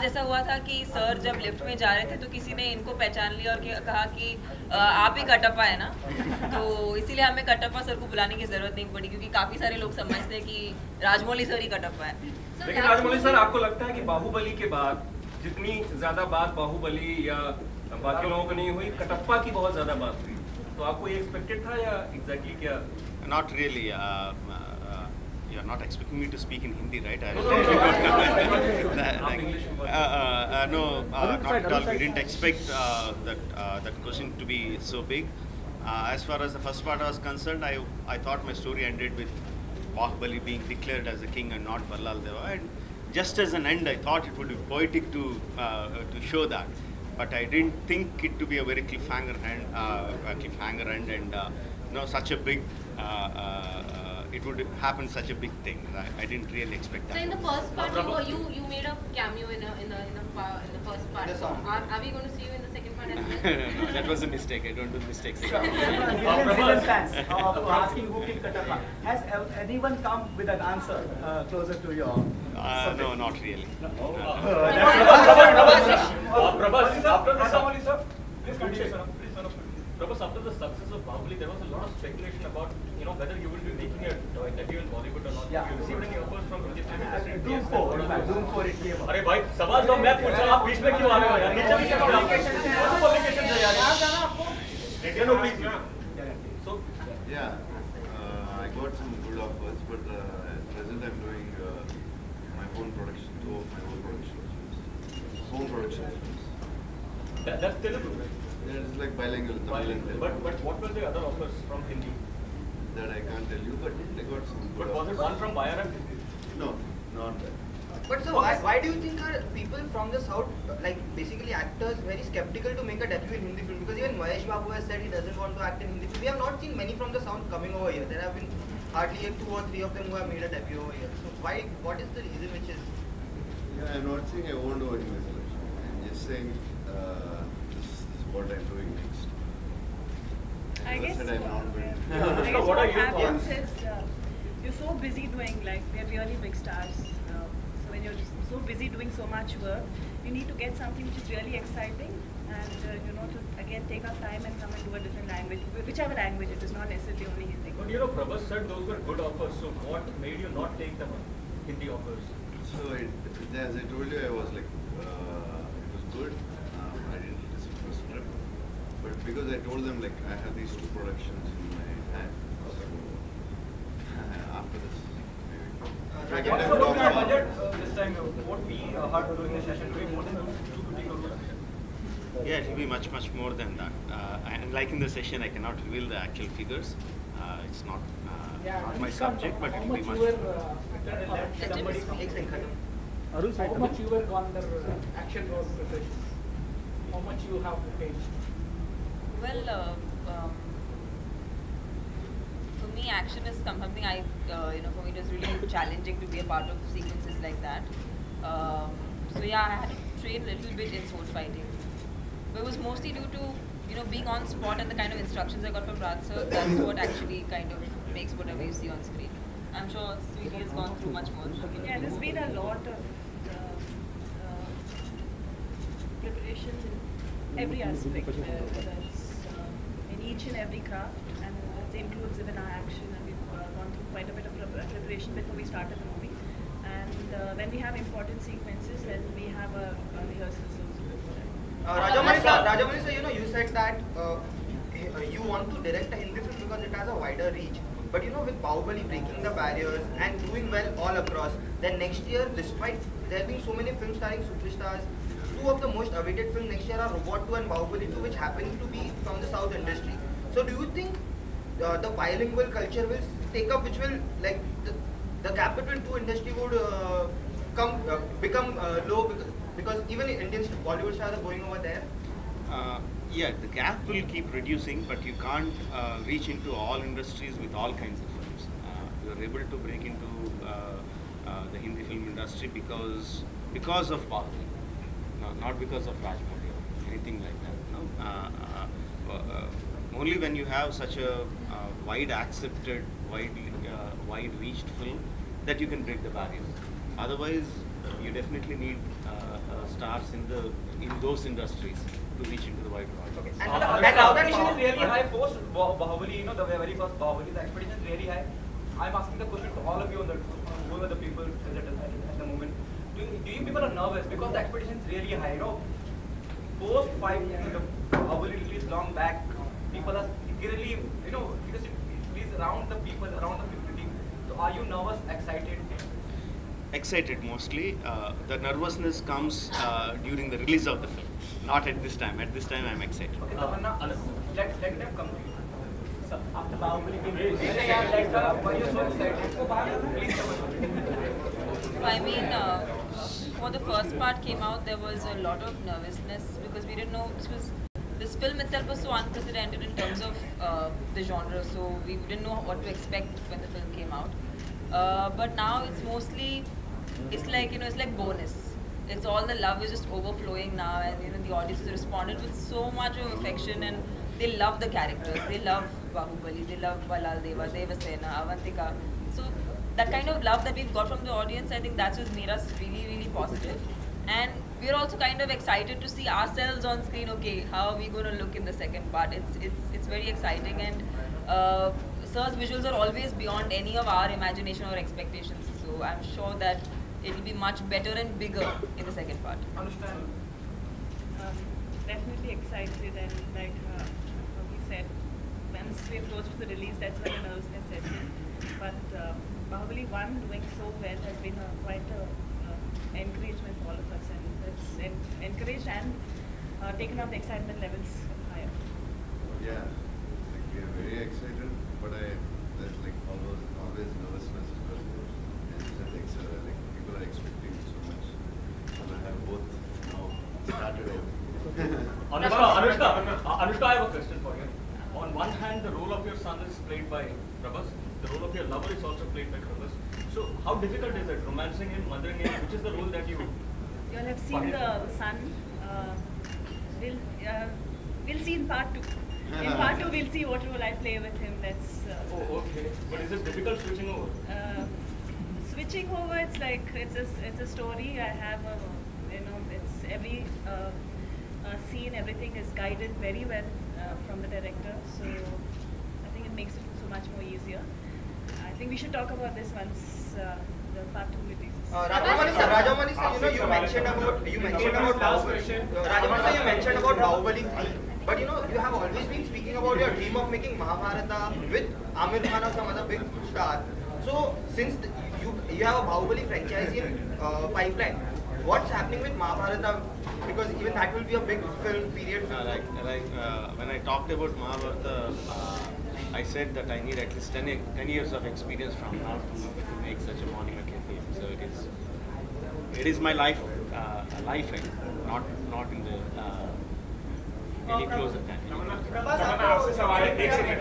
आज ऐसा हुआ था कि सर जब लिफ्ट में जा रहे थे तो किसी ने इनको पहचान लिया और कहा कि आप ही कटप्पा है ना, तो इसीलिए हमें कटप्पा सर को बुलाने की जरूरत नहीं पड़ी, क्योंकि काफी सारे लोग समझते हैं कि राजमौली सर ही कटप्पा है। लेकिन राजमौली सर, आपको लगता है कि बाहुबली के बाद जितनी ज्यादा बात बाहुबली या बाकी लोगों को नहीं हुई, कटप्पा की बहुत ज्यादा बात हुई, तो आपको ये एक्सपेक्टेड था या एग्जैक्टली क्या? Not really. You're not expecting me to speak in Hindi, right? No, not at all. We didn't expect that question to be so big. As far as the first part was concerned, I thought my story ended with Bahubali being declared as the king and not Ballal Deva. And just as an end, I thought it would be poetic to show that. But I didn't think it to be a very cliffhanger end, and such a big. It would happen such a big thing. I didn't really expect that. So in the first part, you made a cameo in the first part. So are we going to see you in the second part as well? No, that was a mistake. I don't do mistakes again. Million fans asking who killed Katappa. Has anyone come with an answer closer to your? No, not really. Prabhas, after the Rajamouli sir, please continue, sir. Prabhas, after the success of Bahubali, there was a lot of speculation about whether you will be making a debut in Bollywood or not. Yeah. You received any offers from Hindi film industry? Doom 4 it came up. अरे भाई सवाल तो मैं पूछ रहा हूँ, आप बीच में क्यों आ रहे हो यार? नीचे नीचे क्यों आ रहे हो? पब्लिकेशन है यार। No, please. So yeah, I got some good offers, but at present I'm doing my own production, two of my own production, home production films. That's Telugu. Yeah, it's like bilingual, Tamil and Telugu. But what were the other offers from Hindi? That I can't tell you, but I got some good But was it offers. one from Bayaran? No, not that. But so why do you think are people from the south, like basically actors, very skeptical to make a debut in Hindi film? Because even Mahesh Babu has said he doesn't want to act in Hindi film. We have not seen many from the south coming over here. There have been hardly 2 or 3 of them who have made a debut over here. So why? What is the reason which is? Yeah, I'm not saying I won't do any resolution. I'm just saying this is what I'm doing next. I As guess said, I'm not going to. I guess What are what your happens thoughts? is you're so busy doing, like, we're really big stars. So when you're just so busy doing so much work, you need to get something which is really exciting, and to again take our time and come and do a different language, whichever language it is, not necessarily only Hindi. But Prabhas said those were good offers. So what made you not take them Hindi offers? So as I told you, I was like, it was good. I didn't listen to the script, but because I told them like I have these 2 productions in my hand, so after this, maybe. What's the budget this time? What we heard during the session? Doing more than 250 crore. Yeah, it will be much more than that. And like in the session, I cannot reveal the actual figures. It's not my subject, but it will be much. How much you were on the action role preparation? How much you have to pay? Well, for me, action is something for me it was really challenging to be a part of sequences like that. So yeah, I had to train a little bit in sword fighting, but it was mostly due to being on spot and the kind of instructions I got from Raj sir. That's what actually kind of makes whatever you see on screen. I'm sure Sweetie has gone through much more. Yeah, there's been a lot of preparation in every aspect, whether it's in each and every craft, and it includes even our action, and we've gone through quite a bit of preparation before we started the movie. And when we have important sequences, then we have a rehearsal. Rajamouli sir, you said that you want to direct a Hindi film because it has a wider reach. But with Bahubali breaking the barriers and doing well all across, then next year, despite there being so many films starring superstars, 2 of the most awaited films next year are Robot 2 and Bahubali 2, which happens to be from the South industry. So do you think the bilingual culture will take up, which will, like, the gap between 2 industry would become low because even Indian Bollywood stars are going over there? Yeah, the gap will keep reducing, but you can't reach into all industries with all kinds of films. You are able to break into the Hindi film industry because of Bahubali, not because of Rajamouli or anything like that. No? Only when you have such a wide accepted, wide reached film that you can break the barriers. Otherwise, you definitely need stars in those industries to reach into the wider audience. Okay. And the expectation is really high post Bahubali, you know, the very first Bahubali, the expectation is really high. I'm asking the question to all of you on who are the people present at the moment. Do you people are nervous because the expectation is really high, you know? Post 5, the Bahubali release long back, people are really, you know, because it is around the people, around the community. So are you nervous, excited? Excited mostly. The nervousness comes during the release of the film, not at this time. At this time, I'm excited. Okay, Tamannaah, let them come to you. So after Bahubali being released, why you so excited? Please Tamannaah. I mean, for the first part came out, there was a lot of nervousness because we didn't know this film itself was so unprecedented in terms of the genre, so we didn't know what to expect when the film came out. But now it's mostly, it's like, you know, it's like bonus. It's all the love is just overflowing now, and you know the audience has responded with so much of affection, and they love the characters. They love Bahubali, they love Balal Deva, Devasena, Avantika. So that kind of love that we've got from the audience, I think that's just made us really, really positive. And we're also kind of excited to see ourselves on screen. Okay, how are we going to look in the second part? It's very exciting, and Sir's visuals are always beyond any of our imagination or expectations. So I'm sure that it will be much better and bigger in the second part. Anushka. Definitely excited, and like he said, once we approach the release, that's when the nervousness sets in. But Bahubali 1 doing so well has been quite an encouragement for all of us, and it's encouraged and taken up the excitement levels higher. Yeah, like we are very excited, but there's like always nervousness because like people are expecting so much. And I have both now started. Anushka, I have a question for you. On one hand, the role of your son is played by Prabhas. The role of your lover is also played by Prabhas. So how difficult is it, romancing him, mothering him? Which is the role that you... You all have seen the son. We'll see in part 2. In part 2, we'll see what role I play with him. That's. Oh, okay. But is it difficult switching over? Switching over, it's like it's a story. I have it's every scene, everything is guided very well from the director. So I think it makes it so much more easier. I think we should talk about this once the part 2 releases. Rajamouli sir, you know, you mentioned about Bahubali 3, but you know, you have always been speaking about your dream of making Mahabharata with Amir Khan or some other big star. So since you have a Bahubali franchise in pipeline, what's happening with Mahabharata? Because even that will be a big film, period film. When I talked about Mahabharata, I said that I need at least 10 years of experience from now to make such a monumental film. So it is my lifeline, not in the any closer time. आपसे सवाल है, एक second.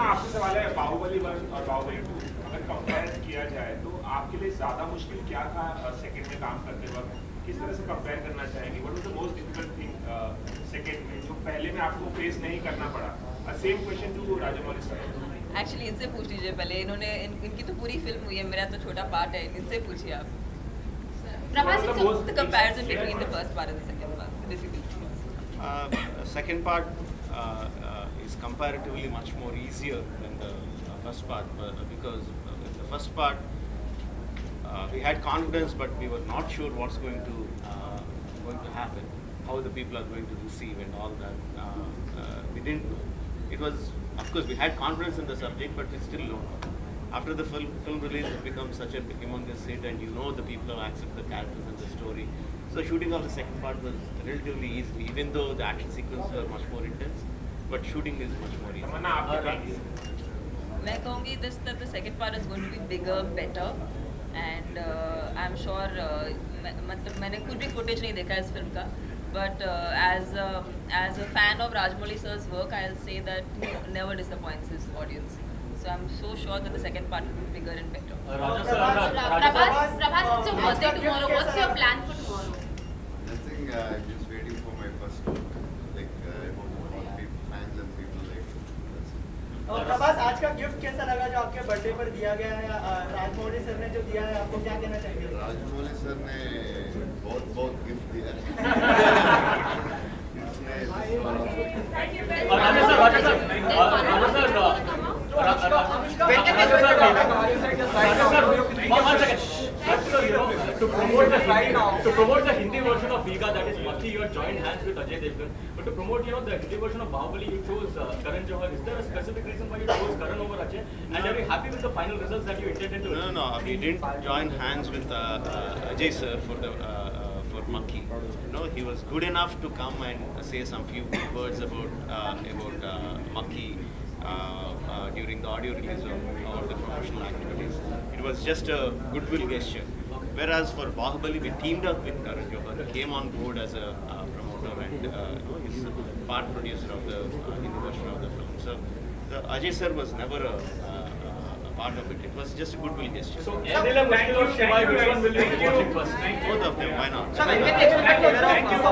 आपसे सवाल है, बाहुबली 1 और बाहुबली 2 अगर compare किया जाए तो आपके लिए ज्यादा मुश्किल क्या था सेकंड में काम करते वक्त? किस तरह से कंपेयर करना चाहेंगे? What was the most difficult thing second में जो पहले में आपको फेस नहीं करना पड़ा? Same question to Rajamouli sir. Actually इनसे पूछ लीजिए पहले, इनकी तो पूरी फिल्म हुई है, मेरा तो छोटा पार्ट है, इनसे पूछिए आप। The comparison between the first part and the second part, the difficulties. Second part is comparatively much more easier than the first part because in the first part we had confidence, but we were not sure what's going to happen, how the people are going to receive, and all that. We didn't know. It was, of course, we had confidence in the subject, but we still don't know. After the film release, it becomes such a humongous hit, and you know the people have accepted the characters and the story. So shooting of the second part was relatively easy, even though the action sequences were much more intense. But shooting is much more easy. मैं कहूँगी that the second part is going to be bigger, better, and I'm sure मतलब मैंने कुछ भी footage नहीं देखा इस film का, but as a fan of Rajamouli sir's work, I'll say that he never disappoints his audience. So I'm so sure that the second part will be bigger and better. Prabhas, it's your birthday tomorrow. What's your plan for tomorrow? Nothing. I'm just waiting for my first look. Like I hope all people, fans and people like. That's it. Prabhas, आज का gift कैसा लगा जो आपके birthday पर दिया गया है? राजमौली सर ने जो दिया है, आपको क्या कहना चाहेंगे? राजमौली सर ने बहुत गिफ्ट दिया है। To promote the Hindi version of Viga, that is Maki, you joined hands with Ajay Devgan. But to promote, the Hindi version of Bahubali, you chose Karan Johar. Is there a specific reason why you chose Karan over Ajay? And are you happy with the final results that you intended to achieve? No, we didn't join hands with Ajay sir for Maki. No, he was good enough to come and say some few words about Maki during the audio release of the promotional activities. It was just a goodwill gesture. Whereas for Bahubali, we teamed up with Karan Johar. He came on board as a promoter and he's a part producer of the Hindi version of the film. So the Ajay sir was never a part of it. It was just a goodwill gesture. So, Mushkil or Shiva, which one will you be watching first? Both of them, why not? So when can we expect a trailer of